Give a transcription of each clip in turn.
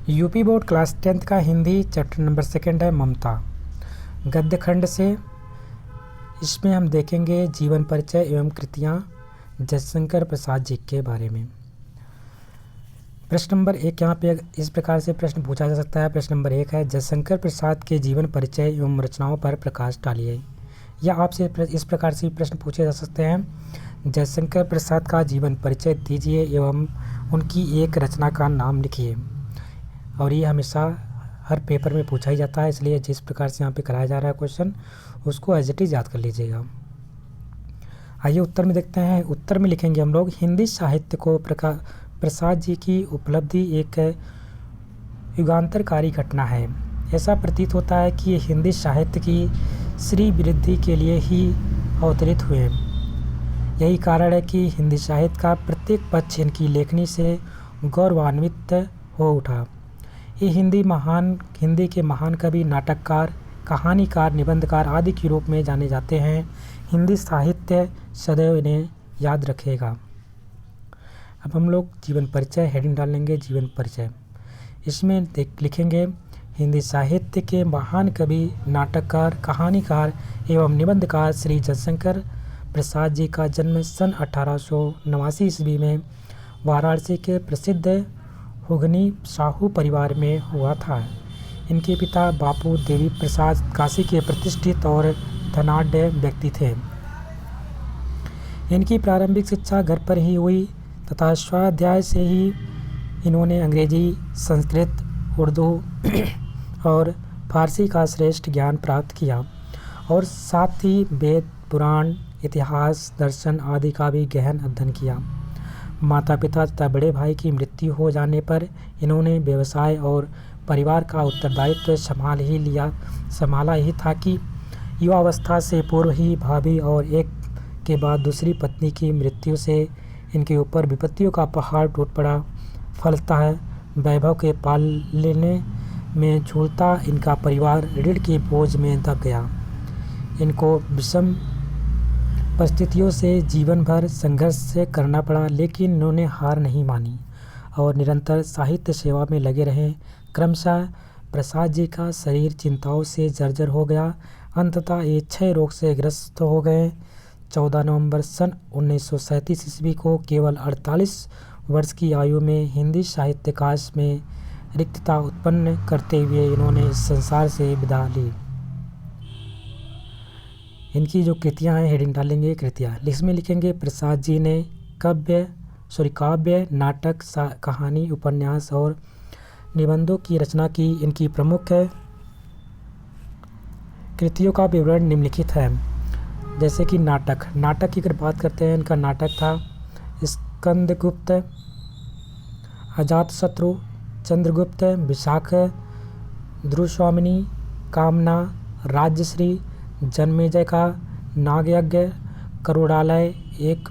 UP board class 10th का Hindi chapter number 2 है ममता गद्य खंड से। इसमें हम देखेंगे जीवन परिचय एवं कृतियाँ जयशंकर प्रसाद जी के बारे में। प्रश्न नंबर 1 यहाँ पे इस प्रकार से प्रश्न पूछा जा सकता है। प्रश्न नंबर 1 है, जयशंकर प्रसाद के जीवन परिचय एवं रचनाओं पर प्रकाश डालिए। या आपसे इस प्रकार से प्रश्न पूछे जा सकते हैं, जयशंकर प्रसाद का जीवन परिचय दीजिए एवं उनकी एक रचना का नाम लिखिए। और ये हमेशा हर पेपर में पूछा ही जाता है, इसलिए जिस प्रकार से यहाँ पे कराया जा रहा है क्वेश्चन उसको एज इट इज़ याद कर लीजिएगा। आइए उत्तर में देखते हैं। उत्तर में लिखेंगे हम लोग, हिंदी साहित्य को प्रसाद जी की उपलब्धि एक युगांतरकारी घटना है। ऐसा प्रतीत होता है कि ये हिंदी साहित्य की श्री वृद्धि के लिए ही अवतरित हुए। यही कारण है कि हिंदी साहित्य का प्रत्येक पक्ष इनकी लेखनी से गौरवान्वित हो उठा। ये हिंदी के महान कवि, नाटककार, कहानीकार, निबंधकार आदि के रूप में जाने जाते हैं। हिंदी साहित्य सदैव इन्हें याद रखेगा। अब हम लोग जीवन परिचय हेडिंग डालेंगे, जीवन परिचय। इसमें लिखेंगे, हिंदी साहित्य के महान कवि, नाटककार, कहानीकार एवं निबंधकार श्री जयशंकर प्रसाद जी का जन्म सन 1889 ईस्वी में वाराणसी के प्रसिद्ध हुगनी साहू परिवार में हुआ था। इनके पिता बापू देवी प्रसाद काशी के प्रतिष्ठित और धनाढ्य व्यक्ति थे। इनकी प्रारंभिक शिक्षा घर पर ही हुई तथा स्वाध्याय से ही इन्होंने अंग्रेजी, संस्कृत, उर्दू और फारसी का श्रेष्ठ ज्ञान प्राप्त किया और साथ ही वेद, पुराण, इतिहास, दर्शन आदि का भी गहन अध्ययन किया। माता पिता तथा बड़े भाई की मृत्यु हो जाने पर इन्होंने व्यवसाय और परिवार का उत्तरदायित्व संभाला ही था कि युवावस्था से पूर्व ही भाभी और एक के बाद दूसरी पत्नी की मृत्यु से इनके ऊपर विपत्तियों का पहाड़ टूट पड़ा। फलतः वैभव के पालने में झूलता इनका परिवार ऋण के बोझ में दब गया। इनको विषम परिस्थितियों से जीवन भर संघर्ष करना पड़ा, लेकिन इन्होंने हार नहीं मानी और निरंतर साहित्य सेवा में लगे रहे। क्रमशः प्रसाद जी का शरीर चिंताओं से जर्जर हो गया। अंततः ये क्षय रोग से ग्रस्त हो गए। 14 नवंबर सन 1937 ईस्वी को केवल 48 वर्ष की आयु में हिंदी साहित्याकाश में रिक्तता उत्पन्न करते हुए इन्होंने इस संसार से विदा ली। इनकी जो कृतियाँ हैं हेडिंग डालेंगे कृतियाँ। इसमें लिखेंगे, प्रसाद जी ने काव्य, नाटक, कहानी, उपन्यास और निबंधों की रचना की। इनकी प्रमुख कृतियों का विवरण निम्नलिखित है। जैसे कि नाटक की अगर बात करते हैं, इनका नाटक था स्कंदगुप्त, अजातशत्रु, चंद्रगुप्त, विशाख, ध्रुवस्वामिनी, कामना, राज्यश्री, जन्मेजय का नागयज्ञ, करुणालय, एक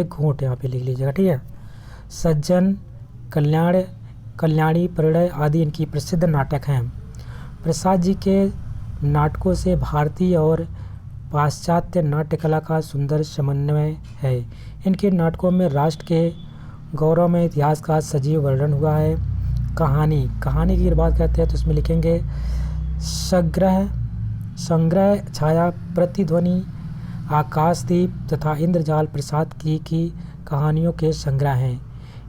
घूंट यहाँ पे लिख लीजिएगा, ठीक है। सज्जन, कल्याणी, परिणय आदि इनकी प्रसिद्ध नाटक हैं। प्रसाद जी के नाटकों से भारतीय और पाश्चात्य नाट्य कला का सुंदर समन्वय है। इनके नाटकों में राष्ट्र के गौरव में इतिहास का सजीव वर्णन हुआ है। कहानी की बात करते हैं तो इसमें लिखेंगे, संग्रह, छाया, प्रतिध्वनि, आकाशदीप तथा इंद्रजाल प्रसाद की कहानियों के संग्रह हैं।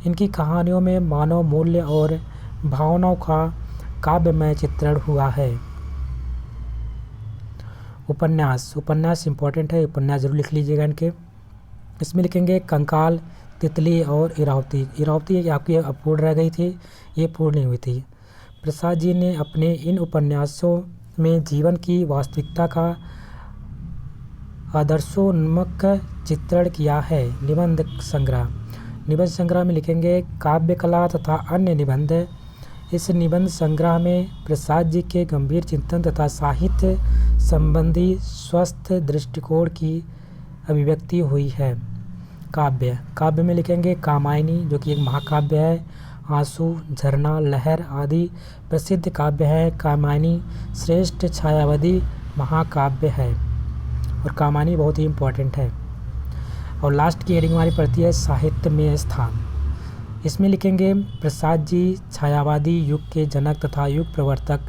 इनकी कहानियों में मानव मूल्य और भावनाओं का काव्यमय चित्रण हुआ है। उपन्यास इंपॉर्टेंट है, उपन्यास जरूर लिख लीजिएगा इनके। इसमें लिखेंगे, कंकाल, तितली और इरावती आपकी अपूर्ण रह गई थी, ये पूर्ण नहीं हुई थी। प्रसाद जी ने अपने इन उपन्यासों में जीवन की वास्तविकता का आदर्शोन्मुख चित्रण किया है। निबंध संग्रह में लिखेंगे, काव्य कला तथा अन्य निबंध। इस निबंध संग्रह में प्रसाद जी के गंभीर चिंतन तथा साहित्य संबंधी स्वस्थ दृष्टिकोण की अभिव्यक्ति हुई है। काव्य में लिखेंगे, कामायनी जो कि एक महाकाव्य है, आंसू, झरना, लहर आदि प्रसिद्ध काव्य है। कामायनी श्रेष्ठ छायावादी महाकाव्य है और कामायनी बहुत ही इम्पोर्टेंट है। और लास्ट की हेडिंग हमारी पड़ती है साहित्य में स्थान। इसमें लिखेंगे प्रसाद जी छायावादी युग के जनक तथा युग प्रवर्तक,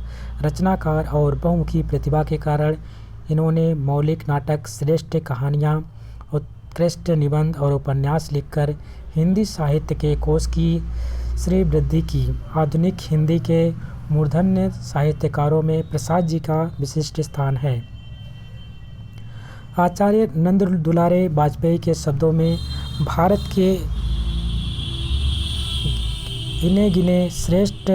रचनाकार और बहुमुखी प्रतिभा के कारण इन्होंने मौलिक नाटक, श्रेष्ठ कहानियाँ, उत्कृष्ट निबंध और उपन्यास लिखकर हिंदी साहित्य के कोश की श्री वृद्धि की। आधुनिक हिंदी के मूर्धन्य साहित्यकारों में प्रसाद जी का विशिष्ट स्थान है। आचार्य नंद दुलारे वाजपेयी के शब्दों में भारत के गिने गिने श्रेष्ठ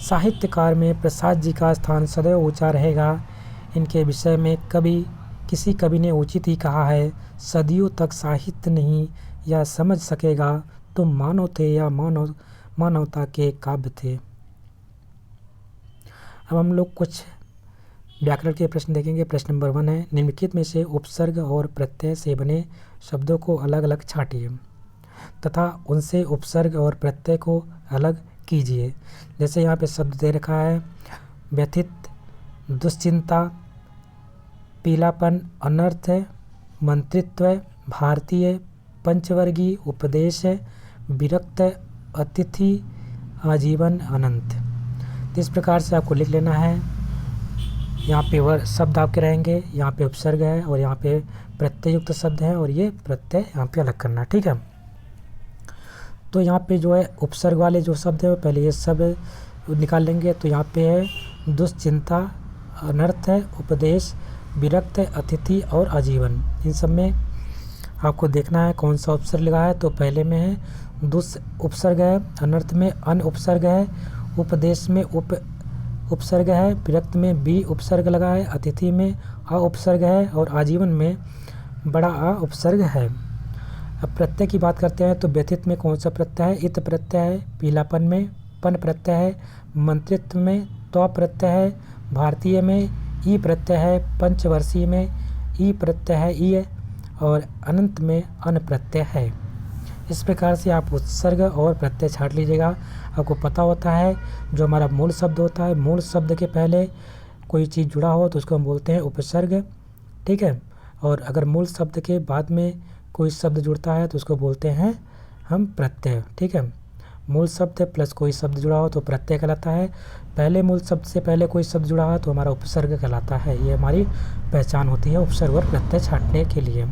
साहित्यकार में प्रसाद जी का स्थान सदैव ऊंचा रहेगा। इनके विषय में किसी कवि ने उचित ही कहा है, सदियों तक साहित्य नहीं या समझ सकेगा, तुम मानव थे या मानवता के काव्य थे। अब हम लोग कुछ व्याकरण के प्रश्न देखेंगे। प्रश्न नंबर 1 है, निम्नलिखित में से उपसर्ग और प्रत्यय से बने शब्दों को अलग अलग छांटिए तथा उनसे उपसर्ग और प्रत्यय को अलग कीजिए। जैसे यहाँ पे शब्द दे रखा है, व्यथित, दुश्चिंता, पीलापन, अनर्थ, मंत्रित्व, भारतीय, पंचवर्गीय, उपदेश, विरक्त, अतिथि, आजीवन, अनंत। तो इस प्रकार से आपको लिख लेना है। यहाँ पे शब्द आपके रहेंगे, यहाँ पे उपसर्ग है और यहाँ पे प्रत्यय युक्त शब्द है और ये प्रत्यय यहाँ पे अलग करना, ठीक है। तो यहाँ पे जो है उपसर्ग वाले जो शब्द है वो पहले ये सब निकाल लेंगे। तो यहाँ पे है दुश्चिंता, अनर्थ, उपदेश, विरक्त, अतिथि और आजीवन। इन सब में आपको देखना है कौन सा उपसर्ग लगा है। तो पहले में है दुस उपसर्ग है, अनर्थ में अन उपसर्ग है, उपदेश में उपसर्ग है, विरक्त में बी उपसर्ग लगा है, अतिथि में अ उपसर्ग है और आजीवन में बड़ा आ उपसर्ग है। अब प्रत्यय की बात करते हैं तो व्यथित में कौन सा प्रत्यय है, इत प्रत्यय है, पीलापन में पन प्रत्यय है, मंत्रित्व में त्व प्रत्यय है, भारतीय में ई प्रत्यय है, पंचवर्षीय में ई प्रत्यय है ई और अनंत में अन प्रत्यय है। इस प्रकार से आप उपसर्ग और प्रत्यय छांट लीजिएगा। आपको पता होता है जो हमारा मूल शब्द होता है, मूल शब्द के पहले कोई चीज़ जुड़ा हो तो उसको हम बोलते हैं उपसर्ग, ठीक है। और अगर मूल शब्द के बाद में कोई शब्द जुड़ता है तो उसको बोलते हैं हम प्रत्यय, ठीक है। मूल शब्द प्लस कोई शब्द जुड़ा हो तो प्रत्यय कहलाता है। पहले मूल शब्द से पहले कोई शब्द जुड़ा हो तो हमारा उपसर्ग कहलाता है। ये हमारी पहचान होती है उपसर्ग और प्रत्यय छांटने के लिए।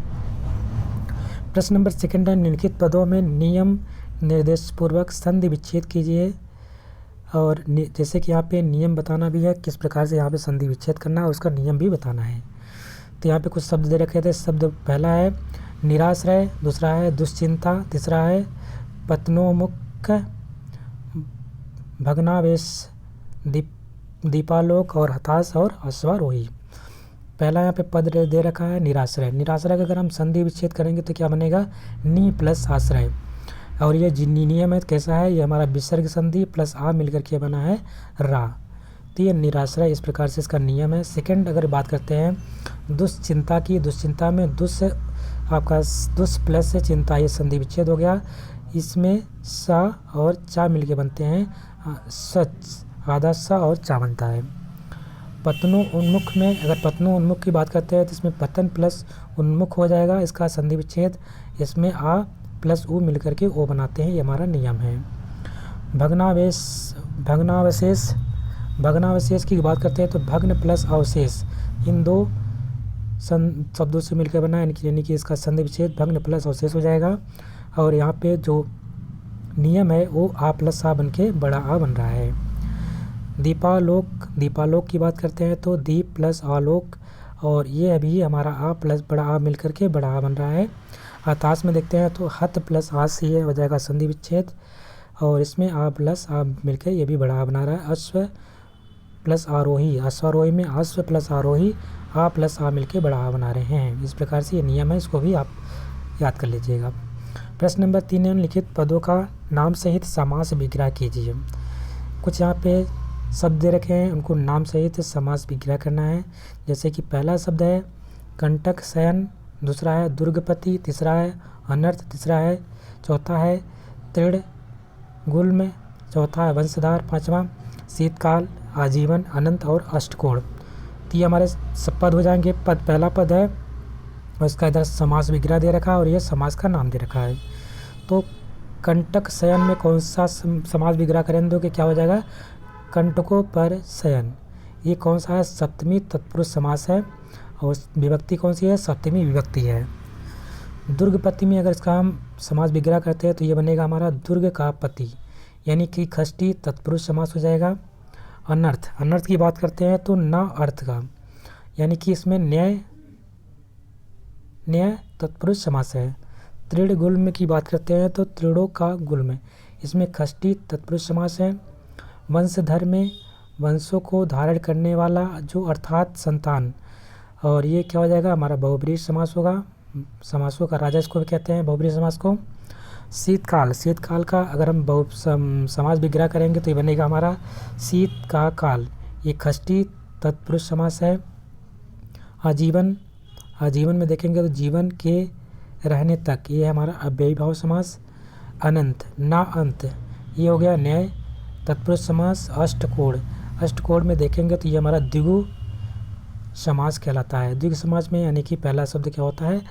प्रश्न नंबर 2 है, निम्नलिखित पदों में नियम निर्देश पूर्वक संधि विच्छेद कीजिए। और जैसे कि यहाँ पे नियम बताना भी है, किस प्रकार से यहाँ पे संधि विच्छेद करना है उसका नियम भी बताना है। तो यहाँ पे कुछ शब्द दे रखे थे। शब्द पहला है निराश्रय, दूसरा है दुश्चिंता, तीसरा है पत्नोमुख, भग्नावेश, दीपालोक और हताश और अश्वारोही। पहला यहाँ पे पद दे रखा है निराश्रय। निराश्रय का अगर हम संधि विच्छेद करेंगे तो क्या बनेगा, नी प्लस आश्रय। और ये नियम है कैसा है, ये हमारा विसर्ग संधि प्लस आ मिलकर के बना है रा। तो ये निराश्रय, इस प्रकार से इसका नियम है। सेकंड अगर बात करते हैं दुश्चिंता की, दुश्चिंता में आपका दुष प्लस से चिंता, ये संधि विच्छेद हो गया। इसमें सा और चा मिलके बनते हैं सच, आधा सा और चा बनता है। पतनो उन्मुख में अगर पतनो उन्मुख की बात करते हैं तो इसमें पतन प्लस उन्मुख हो जाएगा इसका संधि विच्छेद। इसमें आ प्लस उ मिलकर के ओ बनाते हैं, ये हमारा नियम है। भग्नावशेष की बात करते हैं तो भग्न प्लस अवशेष, इन दो शब्दों से मिलकर बना है, यानी कि इसका संधि विच्छेद भग्न प्लस अवशेष हो जाएगा। और यहाँ पे जो नियम है वो आ प्लस आ बन के बड़ा आ बन रहा है। दीपालोक की बात करते हैं तो दीप प्लस आलोक, और ये अभी हमारा आ प्लस बड़ा आ मिलकर के बड़ा आ बन रहा है। हताश में देखते हैं तो हत प्लस आ से ये हो जाएगा संधि विच्छेद, और इसमें आ प्लस आ मिलकर ये भी बड़ा आ बना रहा है। अश्व प्लस आरोही, अश्वारोही में अश्व प्लस आरोही, आ प्लस आ मिलकर बड़ा आ बना रहे हैं। इस प्रकार से ये नियम है, इसको भी आप याद कर लीजिएगा। प्रश्न नंबर 3 है, लिखित पदों का नाम सहित समास विग्रह कीजिए। कुछ यहाँ पे शब्द दे रखे हैं, उनको नाम सहित समास विग्रह करना है। जैसे कि पहला शब्द है कंटक शयन, दूसरा है दुर्गपति, तीसरा है अनर्थ, तीसरा है चौथा है तृण गुल्म, चौथा है वंशधार, पांचवा शीतकाल, आजीवन, अनंत और अष्टकोण। तो ये हमारे सब पद हो जाएंगे। पहला पद है और इसका इधर समास विग्रह दे रखा है और ये समास का नाम दे रखा है। तो कंटक शयन में कौन सा समास विग्रह करें तो कि क्या हो जाएगा, कंटकों पर शयन। ये कौन सा है, सप्तमी तत्पुरुष समास है और विभक्ति कौन सी है, सप्तमी विभक्ति है। दुर्गपति में अगर इसका हम समास विग्रह करते हैं तो ये बनेगा हमारा दुर्ग का पति, यानी कि षष्ठी तत्पुरुष समास हो जाएगा। अनर्थ, अनर्थ की बात करते हैं तो न अर्थ का, यानी कि इसमें न्याय तत्पुरुष समास है। तृण गुल्म की बात करते हैं तो तृणों का गुल्म, इसमें षष्ठी तत्पुरुष समास है। वंशधर में वंशों को धारण करने वाला जो अर्थात संतान, और ये क्या हो जाएगा हमारा बहुब्रीहि समास होगा। समासों का राजा इसको भी कहते हैं, बहुब्रीहि समास को। शीतकाल, शीतकाल का अगर हम समास विग्रह करेंगे तो ये बनेगा हमारा शीत का काल, ये षष्ठी तत्पुरुष समास है। आजीवन, आजीवन में देखेंगे तो जीवन के रहने तक, ये हमारा अव्ययीभाव समास। अनंत, ना अंत, ये हो गया न्याय तत्पुरुष समास। अष्टकोण, अष्टकोण में देखेंगे तो ये हमारा द्विगु समास कहलाता है। द्विगु समास में यानी कि पहला शब्द क्या होता है,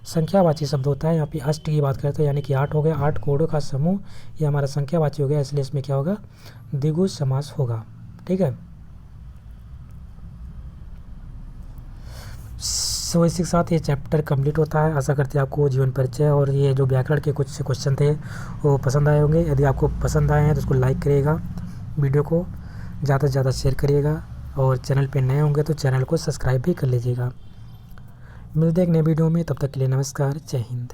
संख्यावाची शब्द होता है। यहाँ पे अष्ट की बात करते हैं यानी कि 8 हो गया, 8 कोणों का समूह, ये हमारा संख्यावाची हो गया, इसलिए इसमें क्या होगा, द्विगु समास होगा। ठीक है, सो इसी के साथ ये चैप्टर कंप्लीट होता है। आशा करते हैं आपको जीवन परिचय और ये जो व्याकरण के कुछ क्वेश्चन थे वो पसंद आए होंगे। यदि आपको पसंद आए हैं तो उसको लाइक करिएगा, वीडियो को ज़्यादा से ज़्यादा शेयर करिएगा और चैनल पे नए होंगे तो चैनल को सब्सक्राइब भी कर लीजिएगा। मिलते हैं एक नए वीडियो में, तब तक के लिए नमस्कार, जय हिंद।